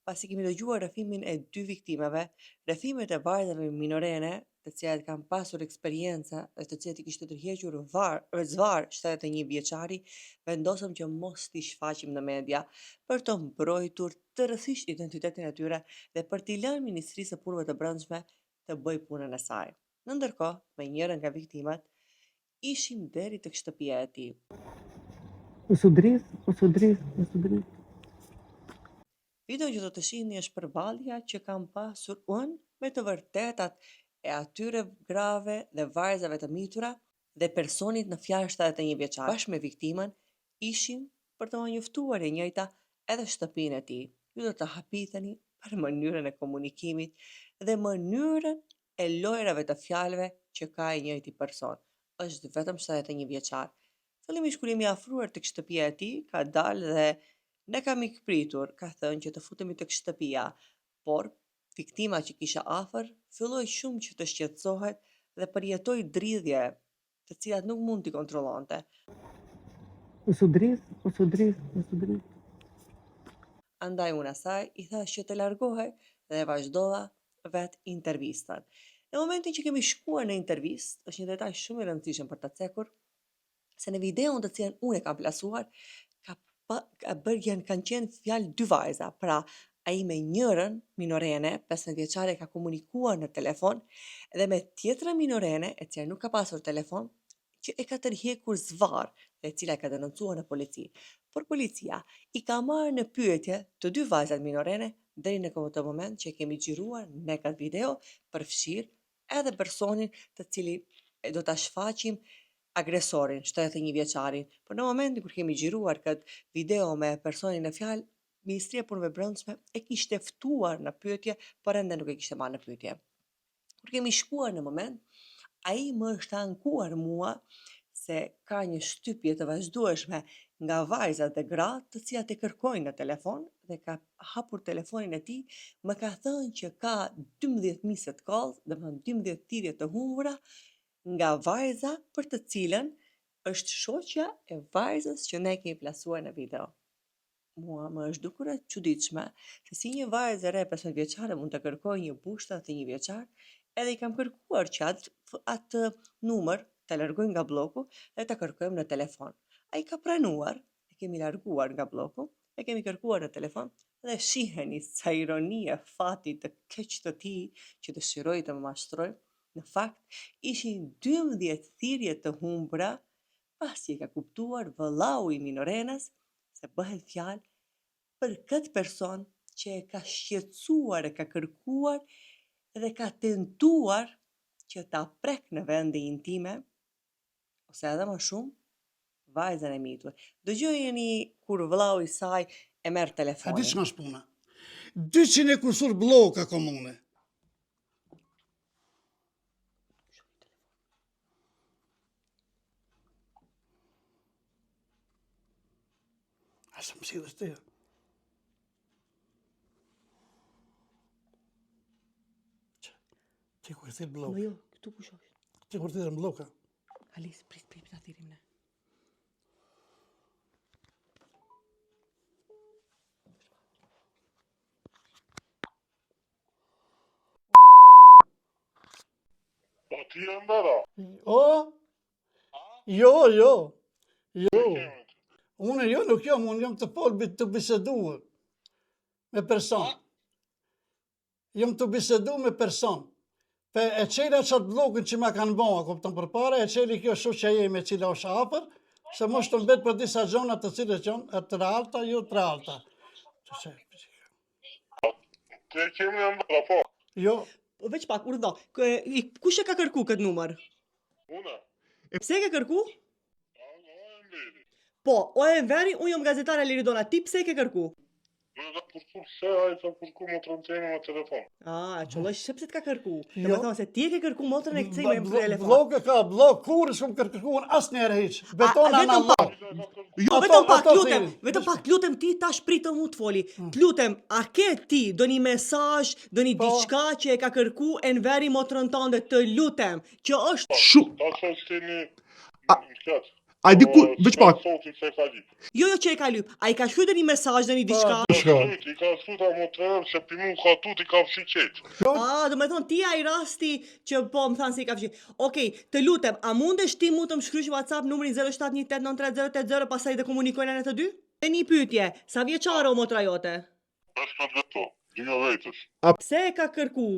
pasi kemi dëgjuar rrëfimin e 2 viktimave, rrëfimet e vajzave minorene, të cilat kanë pasur eksperjenca dhe të cilat i kishte tërhequr zvar 71 vjeçari, vendosëm që mos t'i shfaqim në media për të mbrojtur të rrësisht identitetin e tyre dhe për t'i lënë Ministrisë së Punëve të Brendshme të bëj punën e saj. Në ndërkohë, me njërin nga viktimat, ishim deri tek shtëpia e tij. U sudris. Video që do të shihni është përballja që kam pasur unë me të vërtetat e atyre grave dhe vajzave të mitura dhe personit në fjalë 71 vjeçar. Bashkë me viktimën ishim për të njoftuar e njëjta edhe shtëpinë e tij. Ju do të hapiteni për mënyrën e komunikimit dhe mënyrën e lojrave të fjalëve që ka e njëjti person. Është vetëm 71 vjeçar. Fillimisht kur jemi afruar tek shtëpia e tij, ka dalë dhe ne kam ikpritur, ka thënë që të futemi tek shtëpia, por viktima që kisha afër filloi shumë që të shqetësohet dhe përjetoi dridhje, të cilat nuk mund t'i kontrollonte. U sudris. Andaj unë asaj i thash që të largohej dhe vazhdova vet intervistën. Në momentin që kemi shkuar në intervistë, është një detaj shumë i rëndësishëm për ta cekur, se në videon të cilën unë e kam plasuar, kanë qenë fjalë 2 vajza, pra ai me njërën minorene, 15 vjeçare, ka komunikuar në telefon, dhe me tjetrën minorene, e cila nuk ka pasur telefon, që e ka tërhequr zvar, dhe e cila ka denoncuar në polici. Por policia i ka marrë në pyetje të 2 vajzat minorene deri në këtë moment që kemi xhiruar në këtë video përfshir edhe personin të cili do ta shfaqim agresorin, 71 vjeçarin. Por në momentin kur kemi xhiruar këtë video me personin në fjalë, Ministria e Punëve Brendshme e kishte ftuar në pyetje, por ende nuk e kishte marrë në pyetje. Kur kemi shkuar në moment, ai më është ankuar mua se ka një shtypje të vazhdueshme nga vajzat dhe gratë të cilat e kërkojnë në telefon dhe ka hapur telefonin e tij, më ka thënë që ka 12 missed calls, domethënë 12 thirrje të humbura nga vajza për të cilën është shoqja e vajzës që ne kemi plasuar në video. Mua më është dukur e çuditshme se si një vajzë e re 15 vjeçare mund të kërkojë një bush 71 vjeçar, edhe i kam kërkuar që atë numër ta largoj nga bloku dhe ta kërkojmë në telefon. Ai ka pranuar, e kemi larguar nga bloku, e kemi kërkuar në telefon dhe shiheni sa ironie fati të keq të tij që dëshiroi të më mashtroj. Në fakt, ishin 12 thirrje të humbura pasi e ka kuptuar vëllau i minorenës se bëhet fjalë për këtë person që e ka shqetësuar, e ka kërkuar dhe ka tentuar që ta prek në vende intime, ose edhe më shumë, vajzën e mitur. Dëgjojeni kur vëllau i saj e merr telefonin. A di ç'ka shpuna? 200 e kusur bloka komune. A se më silës të jo? Që kur thirë blokë? Jo, këtu kush është? Që kur thirë bloka? Alis, prit ta thirrim ne. Po ti e mbara? O? Jo. Unë nuk jam, unë jam të polë të biseduar me person. Jam të bisedu me person. Pe e qela qatë blokën që ma kanë bëma, kupton për pare, e qeli kjo shoqja jemi e cila është apër, se mos të mbet për disa gjonat të cilët janë të realta, jo të realta. Te kemi e mbara, po? Jo. Veç pak, urdhë, kush e ka kërku këtë numër? Una? E pse e ka kërku? Mberi. Po, o e Enveri, unë jam gazetare Liridona, ti pse e ke kërku? Në dhe kërku pse, a i ka kërku motrën teme me telefon. Qëlloj shqip se t'ka kërku. Do me thonë se ti e ke kërku motrën e këtëj me telefon. Blokë ka, blokë kur s'kom kërkuar asë njerë hiqë. Betona në marë. Jo, vetëm pak, lutem ti tash pritë mu të foli. Lutem, a ke ti do një mesazh, do një diçka që e ka kërku Enveri motrën tënde, të lutem, që është Ta që është ti një këtë. A i di ku, veç pak. Sotin se ka li. Jo që e ka lyp. A i ka shkruar një mesazh në një diçka? I ka shkuta motrën se për mu ka tut i ka fshi qetë. Do me thonë ti ai rasti që po më thanë se i ka fshi. Okej, të lutem, a mundesh ti mu të më shkrysh WhatsApp numrin 0718930080 pastaj të komunikojnë në të dy? E një pyetje, sa vjeçare o motra jote? 15 veto, dinja vetës. Pse e ka kërku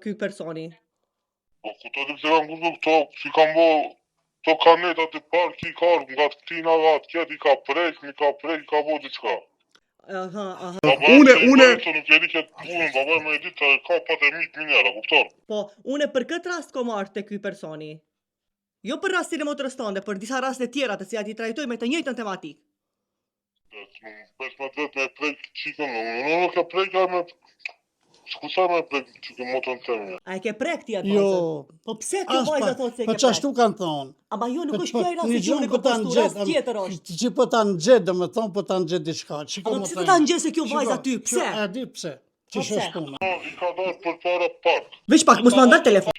ky personi? Po ku të se kam kushtu këto, si kam bo, to kanetat e parë ki karë, nga të këtina nga të kjetë, i ka prejk, i ka bo diçka. Aha. Une- Nuk e di këtë punën, babaj me e ditë, ka patë e mitë minjera, kuptor? Po, une për këtë rast ko marrë të ky personi. Jo për rastin e motrës tënde, për disa raste tjera të cilat i trajtoj me të njëjtën tematik. 15 vetë me prejk qikën, nuk e prejka me... Shkusa me prejk qikën motrën të temja. A e ke prek ti atë Jo. vajzën? Po pse kjo vajza thotë se e Po ke çashtu prek? kanë thonë. Ama jo nuk është kjo ai Një rasti që gjumë unë po e ta postu, rast tjetër është. Që po ta nxjet, domethënë po ta nxjet diçka. Ama pse ta nxjerr se kjo vajza ty? Pse? E di pse. Po Që pse? është puna. I ka darë për para park. Veç pak, mos ma ndar telefon.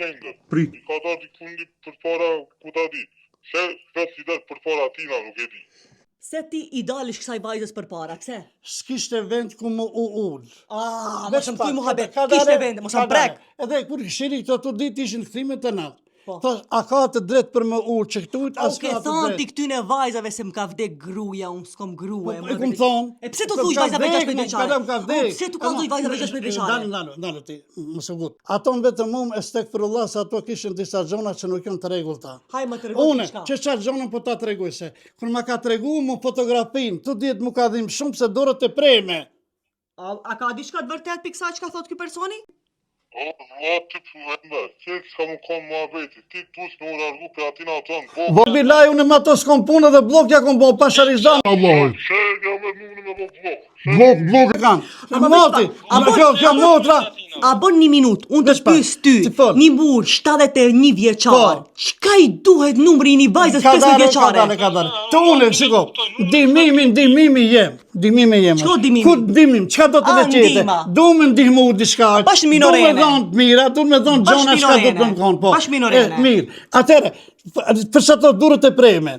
Prit. I ka darë di kundi për para ku ta di. Se si darë për para atina nuk e di. Se ti i dalish kësaj vajzës përpara, pse? S'kishte vend ku më ull. Mos më thuj muhabet. Kishte vend, mos më prek. Edhe kur kishiri këto të ditë ishin kthimet e natë. Po. Thash, a ka të drejt për më ull që këtu as Oke, ka të thonë ti drejt. këtyne vajzave se më ka vdek gruja, unë s'kom grue. E kum thonë. E pse të Po thuj ka vajzave vdek, 16 më vjeçare? kalem ka vdek. Pse tu ka thuj vajzave 16 vjeçare? Dalë ti, më së gut. Ato vetëm e stekfirullah se ato kishin disa gjona që nuk janë të rregullta. Haj më tregoj Une, diçka. që qatë gjonën po ta tregoj se, kër ma ka tregu mu fotografin, të ditë mu ka dhim shumë se dorët e preme. A ka diçka të vërtet pikë kësaj që ka thot ky personi? O, ti përvenda, që s'ka më konë mua veti, ti tus me unë argu për atina tonë, Vorbi laj, unë ma to s'kom punë dhe blok ja kom bo pasharizan. Allah. Që ja me mune me bo Blok. E kanë. Ama Moti, veç pak, kjo motra. A bën një minutë, unë të Veç pak, pyes ty, ti fol. një burr 71 vjeçar. Po. Çka i duhet numri i një vajzës 15 vjeçare? Ka dale. Të une, shiko, ndihmimi jem. Çko ndihmimi? Ku ndihmim, çka do të A, dhe qete? ndihma. Du me ndihmu diçka. Bash minorene. Du me dhonë të mira, du me dhonë Bash gjona çka do të minorene. më konë, po. Bash minorene. Mirë, atere, përsa to durët e preme.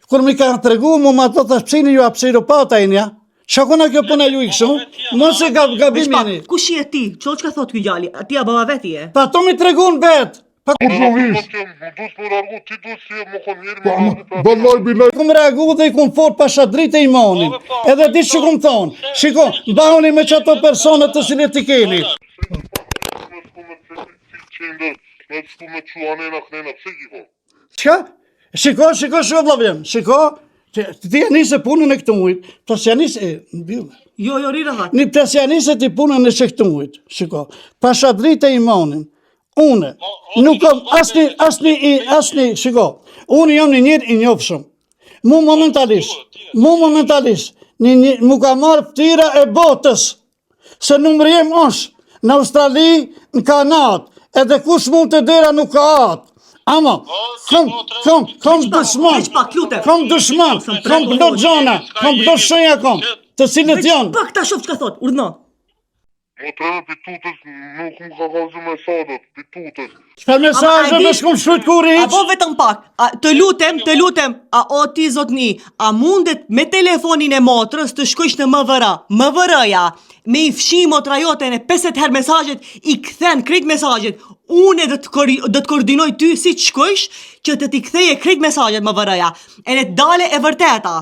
Kur mi ka tregu, mu ma to të shpsini ju apsiru pata inja. Shakona kjo puna ju i kështu, mos e gabim jeni. Kush je ti? Ço çka thot ky djali? Ti a baba veti je? Pa to mi tregun vet. Pa Kurdovis. Më dus me largu, ti dus si më konë njeri Po, me largu për atina. vallaj bilaj. kum reagu dhe i kum fort pasha dritë e imanin. Edhe di që kum thonë. Shiko, mbahuni me qato personet të cilit i keni. Me shku me qendër, me shku me quanena knena, pse ki po? Qka? Shiko, vlavjem. Shiko, ti ja nise punën e këtë mujt. Plas ja nise, Jo, ri rahat. plas ja nise ti punën e këtë mujt. Shiko, pasha dritë e imanin. Une, nuk kam asni, shiko, unë jam një njërë i njofshëm. Mu momentalisht, mu ka marrë ftira e botës, se numri jem është në Australi, në Kanadë, edhe kush mund të dera nuk ka atë. Ama, kom dushman, kom plot gjona, kom plot shenja kom, të cilët janë. Pak ta shoh çka thot, urdhno. Mo treme pitutës, nuk më ka kalzu mesadet, pitutës. Çfarë mesazhe me s'kom shkruajt kurrë A hiç? po vetëm pak. Të lutem, a o ti zotni, a mundet me telefonin e motrës të shkojsh në MVR-ja, me i fshi motra jote në 50 herë mesazhet, i kthen krejt mesazhet. Unë do të koordinoj ty si të shkojsh që të t'i ktheje krejt mesazhet MVR-ja. E ne dale e vërteta.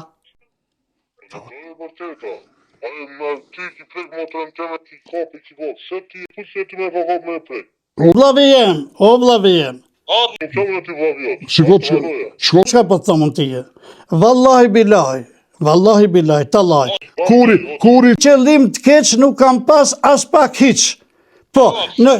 Vërteta. Me ti ki prek motrën teme ki kapi ki bo. Se ti, se ti me ka kap me prek. O vlavi jem. Nuk qam në ti vavjot. Shiko që, shko. Çka po të thomën tije? Vallahi bilaj, talaj. Kuri, Qëllim të keq nuk kam pas as pak hiç. Po,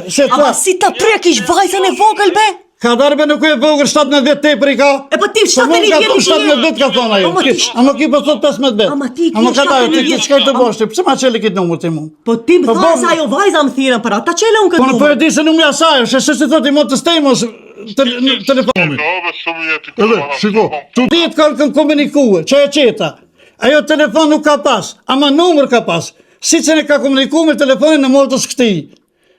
se Ama ta, si ta prekish vajzën e vogël be? ka darbe nuk e vogër 17 vjet tepër i ka. E po ti 17 vjet i 17 vjet ka thonë ajo. Ama ti- Ama ki po thot 15 vjet. Ama ti Ama ka 17 ti vjet. çka të bosh ti? Pse ma çeli kit numër ti mu? Po ti më Po, tha po, se ajo vajza më thirrën për ata çela unë Po këtë në po e numër. di se numri asaj, se si thot i mot të stejmos telefoni. Ove shumë jeti Edhe, shiko, tu Ditë kanë komunikue, që e qeta. Ajo telefon nuk ka pas, ama numër ka pas. Si që ne ka komuniku me telefonin në motës këti.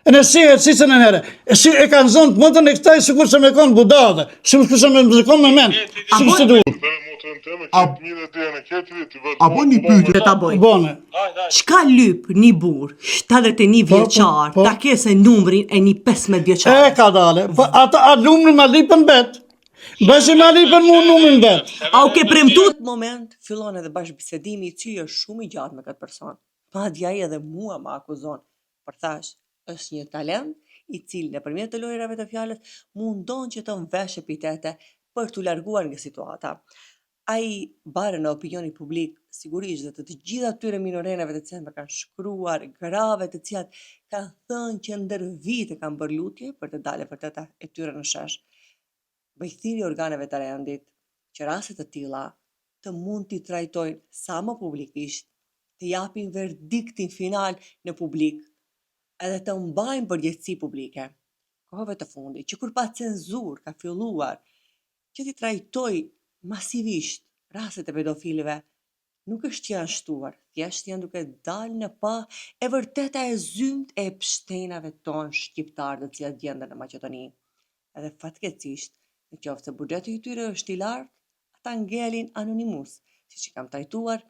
E në si që në nere. E kanë zonë të motën e këtaj, sikur se me konë budade. Sikur se me konë me men. Sikur se duhet. motrën teme, këtë mire dhe në ketëri, të vetë... Apo një pyetje. Dhe ta bëj. Bone. Çka lyp një burr 71 vjeçar po. ta kese numrin e një 15 vjeçar? E ka dale. Po ata numrin ma lipën bet. Besi ma lipën mu numrin bet. A u ke premtu? Në këtë moment fillon edhe bashkëbisedimi i cili është shumë i gjatë me këtë person. Madje ai edhe mua më akuzon. Por thash, është një talent i cili nëpërmjet të lojrave të fjalës mundon që të mvesh epitete për t'u larguar nga situata. Ai bare në opinionin publik, sigurisht dhe të gjitha këtyre minoreneve të cilat më kanë shkruar, grave të cilat kanë thënë që ndër vite kanë bërë lutje për të dalë vërteta e tyre në shesh. Bëjthiri organeve të rendit që raste të tilla të mund t'i trajtojnë sa më publikisht, të japin verdiktin final në publik, edhe të mbajnë përgjegjësi publike. Kohëve të fundit, që kur pa cenzur ka filluar që t'i trajtoj masivisht rastet e pedofilëve, nuk është që janë shtuar, thjesht janë duke dalë në pa e vërteta e zymt e pshtejnave tonë shqiptarë të cilat gjenden në Maqedoni. Edhe fatkeqësisht, në qoftë se buxheti i tyre është i lartë, ata ngelin anonimus, siç i kam trajtuar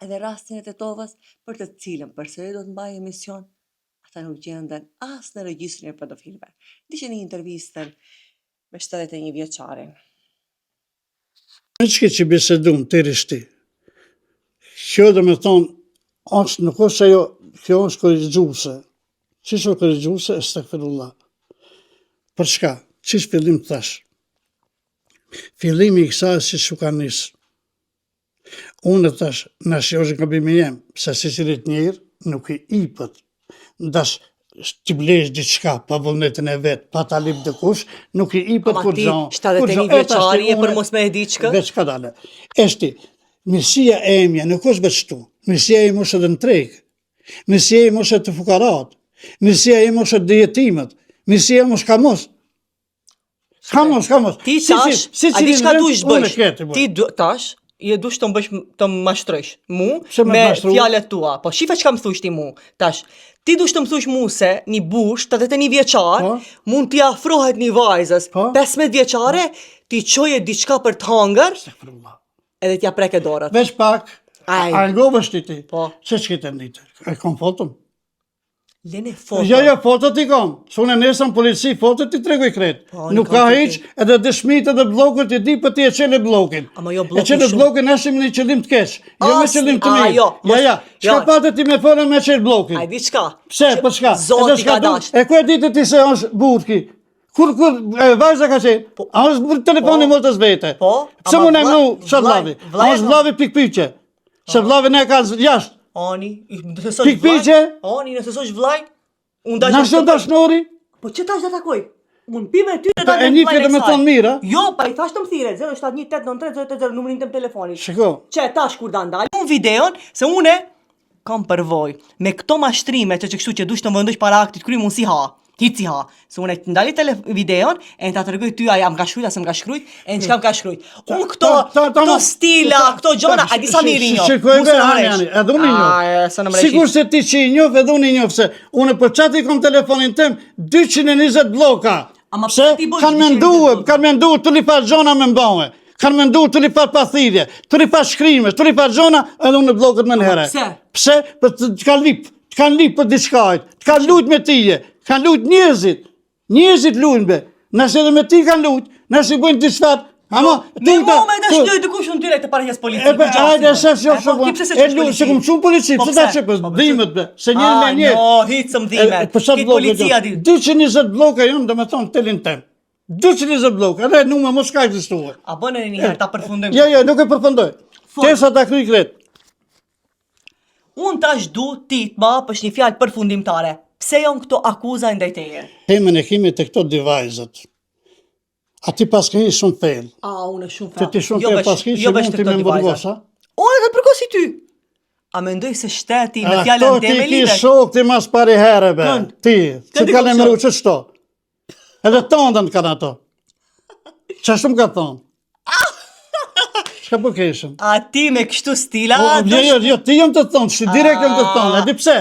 edhe rastin e Tetovës, për të cilën përsëri do të mbajë emision, ata nuk gjenden as në regjistrin e pedofilëve. Ndiqeni një intervistën me 71 vjeçarin. Në që bisedum të rishti, kjo dhe me thonë, nuk është ajo, kjo është korrigjuse. Që është korrigjuse, estakfirullah. Për shka? Që është fillim të thash? Fillimi i kësaj si që ka nisë. Unë të thash, në është gabimi jem, se si cilit njërë, nuk i ipët. Ndash, t'i blesh diçka pa vullnetin e vet, pa ta lip dikush, nuk i ipët kur gjon. 71 vjeçari e për mos me e diçka? Veç ka dale. Eshti, mirësia e emja nuk është veç tu. Mirësia e më është edhe në treg. Mirësia e më është të fukarat. Mirësia e më është të jetimet. Mirësia e më është kamos. Kamos. Ti tash, a di çka dush bësh? Ti tash je dush të bësh të mashtrosh mu me fjalët tua. Po shife çka më thush ti mu. Tash, ti dush të më thush mu se një burr 71 vjeçar mund t'i afrohet një vajzës 15 vjeçare, ti çoje diçka për të hangër, edhe t'ja preke dorët. Veç pak, a ngovësh ti. Po. Se ç'kite nditë? E kom foton? Lene foto. Jo, fotot i kom. Sune nesën polici, fotot i tregoj kret. Nuk ka hiq, edhe dëshmit edhe blokët i di, për ti e qenë blokin. Ama jo blokin shumë. E qenë blokin ashtim në i qëllim të keq. Jo me qëllim të mirë. Ja. Shka patë ti me folën me qenë blokin. Ai di çka? Pse, për shka? Zoti ka dash. E ku e ditë ti se është burki? Kur vajza ka qenë? A është telefoni motës vete? Po. Pse mu ne mnu shallavi? A është vlavi pikpyqe? Se vlavi ne ka jashtë. Ani, nëse sosh vllaj. Ani, nëse sosh vllaj, unë dash. Nëse dashnori? Po çe tash do takoj? Unë pi me ty të dalë. E një këtë me thonë mirë, a? Jo, pa i thash të më thire, 071 numrin të telefonit. Shiko. Çe tash kur da ndalë. Unë videon se une kam përvoj me këto mashtrime që kështu që dush të më vendosh para aktit kry mund si ha. Hici ha. Se unë të ndali videon, e ta tregoj ty a jam ka shkruajt, as më ka shkruajt, e çka më ka shkruajt. Unë këto stila, këto gjona, a disa mirë njoh. Shikoj ani, edhe unë njoh. Sigur se ti që i njoh, edhe unë i njoh se unë për çati kom telefonin tim 220 bloka. Pse kanë menduar të li fal gjona me mbaue. Kanë menduar të li fal pathirje, të li fal shkrime, të li fal gjona, edhe unë në blokët më në herë. Pse? Për të kanë lip për diçkajt, të kanë lut me tije. Kanë lut njerëzit luajnë be. Nëse edhe me ti kanë lut, nëse bëjnë diçkat, ama me mua me dashnë dikush unë direkt të paraqes policit. Hajde se e lut se kum shumë polici, pse ta çepës dhimbet be. Se njëri me një. Jo, hicëm dhimbet. Ki policia di. 220 bloka janë, domethënë telin tem. 220 bloka, edhe numër mos ka ekzistuar. A bën edhe një herë ta përfundojmë. Jo, nuk e përfundoj. Tesa ta kryj kret. Unë tash du ti të ma për një fjalë përfundimtare. Pse janë këto akuza ndaj teje? Temën e kemi të këto dy vajzat. A ti pas ke shumë thellë. Unë shumë thellë. Ti shumë thellë pas ke që mund ti me mbërgosa? Unë edhe përko si ty. A mendoj se shteti me fjalën teme Ti ki shok ti mas pari herë be. Ti, që ka lemëru që shto. Edhe tondën kanë ato. Qa shumë ka thonë? Shka po keshëm? A ti me kështu stila? Jo, ti jam të thonë, si direkt jam të thonë, e di pse?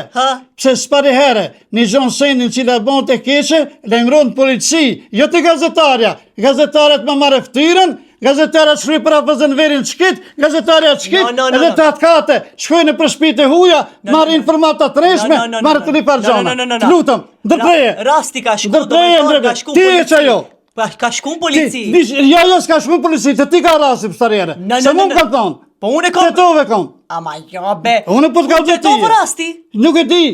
Pse s'pari herë, një gjonë sendin cila bon të keqe, lejmëron polici, jo të gazetarja. Gazetarët më marrë ftyrën, gazetarët shkruaj për afëzën verin çkit, gazetarët çkit, No. edhe të atkate shkojnë për shtëpitë e huaja, marrin informata të rreshme, marrin të parxhana. Lutem, ndërpreje. Rasti ka shku, Ndërpreje, ka shku ti e çajo. Ka shku polici. Jo, s'ka shku polici, të ti ka rasti për starere. Se mu më ka thonë. Po unë e kam. Tetove kam. Ama jo be. Unë po të kam Te to rasti. Nuk e di.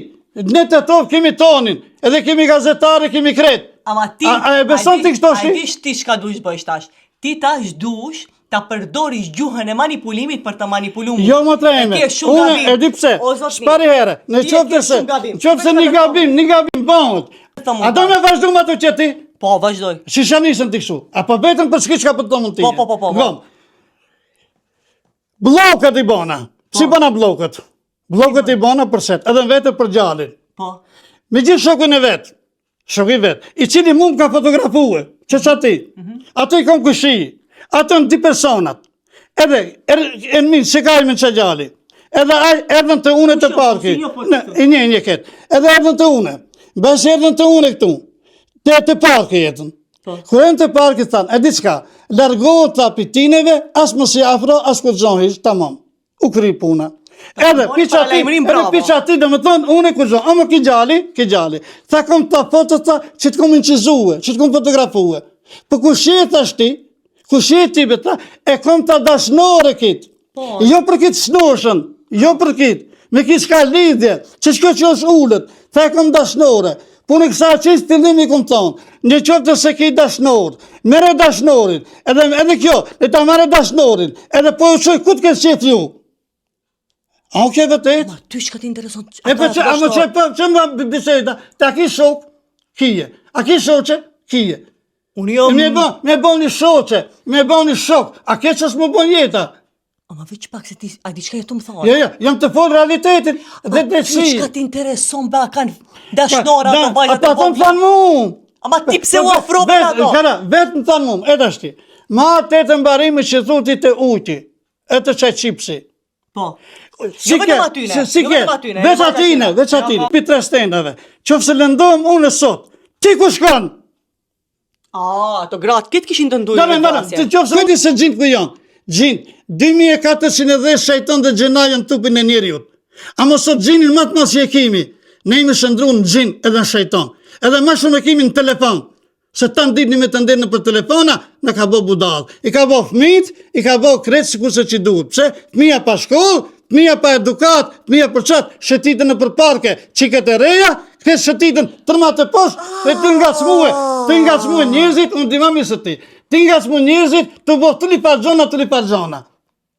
Ne Tetov kemi tonin, edhe kemi gazetare, kemi kret. Ama ti. A e beson ti kështu shi? Ai dish ti çka dush bësh tash. Ti tash dush ta përdorish gjuhën e manipulimit për të manipuluar. Jo më treme. Unë e di pse. Shpari herë. Në qoftë një gabim bëhet. A do me vazhdu më ato që ti? Po, vazhdoj. Shishanisën ti kështu. Apo vetëm për s'ki çka për të mund ti. Po. Gom. Blokët i bona. Si bona blokët? Blokët i bona për set, edhe vetë për gjallin. Po. Me gjithë shokën e vetë. Shokë i vetë. I cili mu më ka fotografue. Që ti? Ato i kom kushi. Ato në di personat. Edhe, e minë, se ka i më në që gjalli. Edhe erdhën të une të parki. Një ketë. Edhe erdhën të une. Bes erdhën të une këtu. Të parki jetën. Kërën të parki të thanë, e di qka, largohet të apitineve, as më si afro, as kur gjohish, tamam. U kri puna. Edhe, piqa ti dhe më thonë, une kur gjohë, ama ki gjalli. Tha kom të fotot ta, që të kom inqizue, që të kom fotografue. Për ku shetë ashtë ti, ku shetë ti beta, e kom të dashnore kitë. Jo për kitë snoshën, jo për kitë, me kitë shka lidhje, që shko që është ullët, tha e kom dashnore. Punë kësa qisë të limi kom thonë, një qoftë të se ki dashnorë, mere dashnorin, edhe kjo, e ta mere dashnorin, edhe po e qoj, ku të kësë qëtë ju? A u ke vëtet? Ma ty shka t'intereson E për që, a më që më bisejta, ta ki shok, kije, a ki shoqe, kije. Unë jo... Me bo një shoqe, me bo një shok, a ke që s'më bo jeta? Ama veç pak se ti, a di qka jetu më thonë? Jo, jam të folë realitetin, dhe të Ty shka t'intereson be, a kanë dashnora të vajzat e vogla. Ata të thanë mu. Ama ti pse u afrove me ato? Vetë më thanë mu, edhe ashti. Ma të të mbarimi që thuti të ujti, e të qaj qipsi. Po. Jo vetëm atyne. Veç atine. Pi tre stendave. Qofë se lëndohem unë sot, ti ku shkon? Ato gratë, këtë kishin të ndujë me pasje. Qofë se këti se gjindë ku janë. Gjindë, 2410 shajton dhe gjena janë tupin e njeriut. Amo sot gjinin matë mas që e kimi, ne ime shëndru në gjin edhe në shajton. Edhe ma shumë e kimi në telefon. Se ta në ditë një me të ndirë në për telefona, në ka bo budal. I ka bo fmit, i ka bo kretë si kurse që duhet. Pse? Fmija pa shkollë, fmija pa edukat, fmija për qatë, shëtitën në për parke, qiket e reja, këtë shëtitën tërma të poshtë, dhe të ngacmue njëzit, unë dima misë ti. Ti ngacmue njëzit, të bo të li pargjona.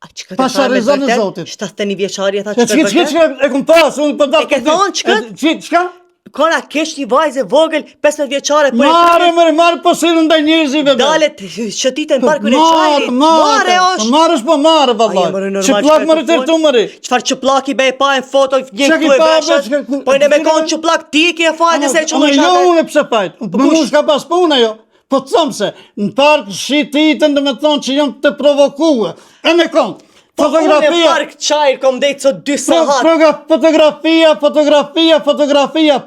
A qëka të tharë me vërtet? 71 vjeqari e tha që të vërtet? Qëka e këmë pasë, unë për E ke thonë qëkët? Qëka? Kona kesh një vajzë vogël 15 vjeqare për e Marë posirën ndaj njëzive. Dalet shëtitën parkun e qajlit. Mare është. Marë është po marë, vallaj. Qëplak mëri të rëtu mëri. Qëfar qëplak i bej pa e foto një këtu e veshët. Po e ne me konë qëplak ti i ke fajt e se që më shate. Jo unë e pëse pajt. Më mu shka pas puna jo. Po të thëmë se në park shititën dhe me thonë që jam të provokue. E me konë. Fotografia. Unë e park qajrë kom dhejtë sot 2 sahat. Fotografia.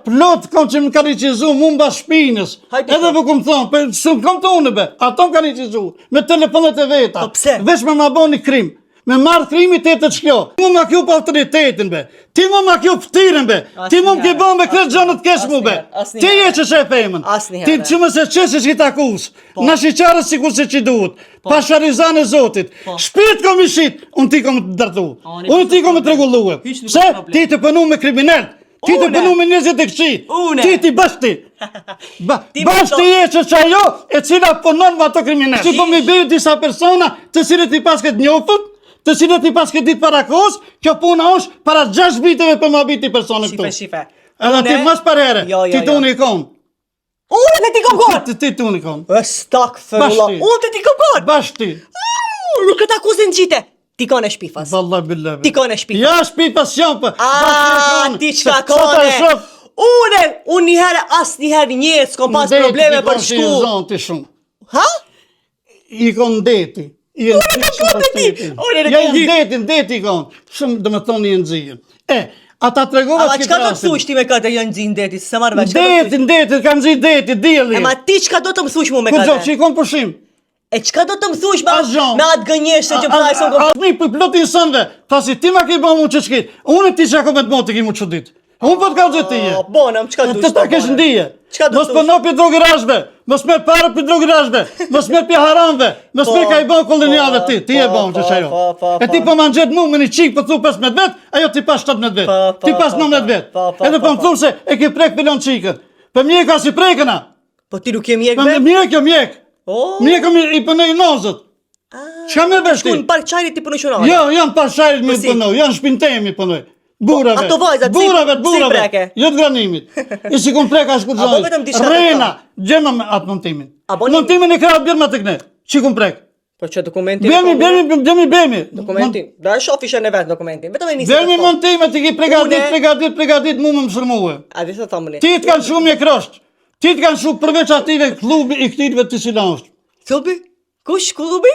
Plot kom që më ka riqizu mu mba shpinës. Edhe vë kom thonë, së më kom të une be. Ato më ka riqizu. Me telefonet e veta. Po pse? Vesh me ma bo një krim. Me marrë krimi të të qkjo. Ti mu ma kjo për autoritetin be. Ti mu ma kjo pëtirin be. Ti mu më ke bo me kretë gjonët kesh mu be. Ti je që që e femën. Ti që më se qësi që ta kus. Në shqyqarës si kur se që duhet. Pasharizan e Zotit. Shpirt kom i shit. Unë ti kom të dërtu. Unë ti kom të regulluhe. Se ti të pënu me kriminell. Ti të pënu me njëzit e këqi. Ti bashti. Bashti je që qajo e cila pënon me ato kriminell. Ti po me bejë disa persona të cilët i pas këtë njofët, të cilët i pas këtë ditë para kohës, kjo puna është para 6 viteve për ma biti personë këtu. Shife. Edhe ti mas parere, ti të unë i konë. Unë me ti kom konë? Ti të unë i konë. Estakfirullah. Unë të ti kom konë? Bashti. Nuk këtë akuzin qite. Ti kone shpifas. Vallah billah. Ti kone shpifas. Ja shpifas janë për. Ti qka kone. Unë njëherë, as njëherë njësë, kom pas probleme për shku. I zonë ti shumë. Ha? I konë deti. Unë e kam konë deti. Ja janë deti i konë. Shumë dhe me thonë i nëzijën. Ata të regovat që qka do të thush ti me këtë janë nëzijën deti, se marrë veç? Deti, kanë nëzijë deti, djeli. Ma ti qka do të më thush mu me këtë? Këtë që i konë përshim. E çka do të më thush Azon. me atë gënjesh se që prajson kom... A mi për plotin sënve, thasi ti ma ke ba mu që shkit, unë ti që ako me të motë ki mu që ditë. Unë po të ka gjithë ti je. Bonam, çka dush? Të ta kesh ndije. Çka do Mos të për no për drogirashve, mos merë para për drogirashve, mos merë për haramve, mos merë ka i ban koloniale ti e ban që shajo. E ti po ma në gjetë mu me një qikë për thu 15 vet, ajo ti pas 17 vet, ti pas 19 vet. Edhe po më thu se e ke prek pilon qikën. Për mjek ka si prekëna. Po ti nuk je mjek Për be? mjek jo mjek. Oh. Mjek i pënej nozët. Çka me vesh ti? Shku në park qajrit ti punoj shunare. Jo, janë pasharit mi si? pënoj, janë shpintemi pënoj. Burave. Ato vajzat, si- burave, si burave. preke? Jo të granimit. I si kun preka shku Apo vetëm disa Rena, gjema me atë montimin. Apo një- Montimin e krahë bjerë me të këne. Që kun prek? Po që dokumentin... Bemi. Dokumentin. Da e shoh fishën e vetë dokumentin. Vetëm e nisi. Bemi montimet i ki Une- pregadit mu më mësërmuhe. A di sa thamuni? Ti të kanë shumë një krosht. Ti të kanë shumë përveç ative klubi i këtitve të silansht. Klubi? Kush klubi?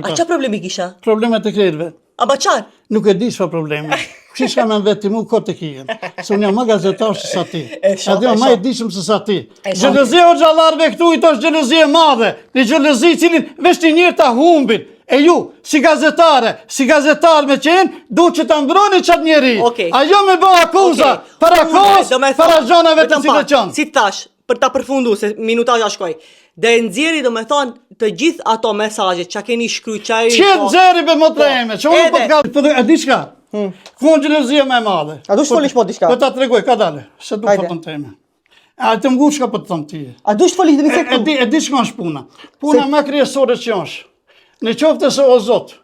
A qa problemi kisha? Problemet e kretve. A ba qar? Nuk e di çfarë problemi. Kush ka me vetë mu kot të kijen. Se unë jam më gazetar se sa ti. shoh, Edhe e jam më shoh. i dishëm se sa ti. shoh. Xhelozia o xhallarve këtu i tosh xhelozia e madhe. Një xhelozi i cilin veç ti njërë ta humbin. E ju, si gazetar me qenë, du që ta mbroni qatë njeri. Okej. Ajo me bë akuza, para kohës, para gjonave të cilë qanë. Si thash, për ta përfundu se minutazha shkoj. Dhe nxjerri do me thonë të gjithë ato mesazhet që keni shkruaj çaj. Që nxeri be motra eme, që unë po Edhe. të ka... Po e di shka? Ku në xhelozia me e madhe. A dush folish po diçka? Po ta tregoj, ka dale, se du Hajde. fotën teme. A të mgu shka po të thëmë ti. A dush folish dhe mi E di shka është puna. Puna ma kryesore që është. Në qofte se o Zot,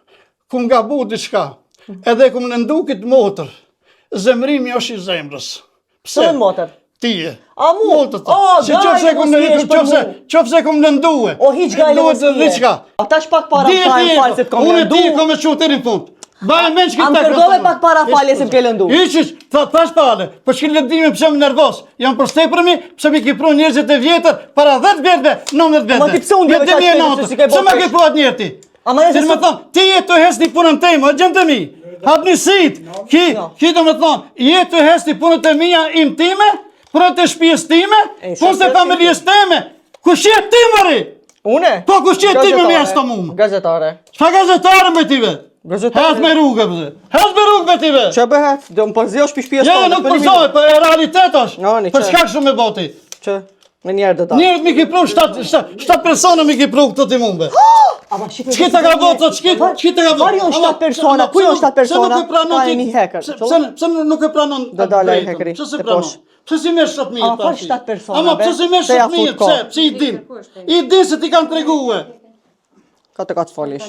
kum gabu diçka, edhe kum në ndukit motër, zemrimi është i zemrës. Pse? Pse motër? Tije. A mu? Motër të. O, Si gajle, mos t'jesh për mu. qofse kum në nduhe. O hiq gajle mos t'je. Diçka. Ata shpak para fajnë falë se t'kom Unë lëndu. ti kom e quteri në fund. Baje men që Am kërgove pak para falje se m'ke lëndu. Iqish, thash pale, për shkin lëndime pëse më nervos, jam për stepërmi, pëse mi ki pru njerëzit e vjetër, para 10 vjetëve, 19 vjetëve. Ma ti pse unë djeve qa shpejtë, se si ke Pëse bo me pesh? ke pru atë njerë ti? Ama e Ti se më su- thonë, ti jetë të hesni punën teme, o gjëmë të mi, hap një sit, ki të më thonë, jetë të hesni punët e mija intime, punët e shpijes time, punët e familjes teme, kush jetë ti mëri? Une? Po kush jetë ti me mja së të mumë? Gazetare. Qa gazetare me ti vetë? Hes me rrugë, pëse. Hes me rrugë me ti vetë. Që bëhet? Do më përzio shpi shpia Jo, nuk përzoj, për e realitet është. No, një Për që. shkak shumë me boti. Që? Në njerë do ta. Njerët mi ki pru, 7 persona mi ki pru këtë ti mumbe. Qki të ka botë, qki të ka botë. Vari janë 7 persona, ku janë 7 persona? Pse nuk e pranon Ka ti? e një hacker. Pse nuk e pranon? Do dalë ai hackeri, Pse se te pranon? posh. Pse si merr 7.000? Ama fal 7 persona, Ama be, pse si merr se ja 7.000? fut kohë. Pse i din? I din se ti kanë treguar. Ka të folish.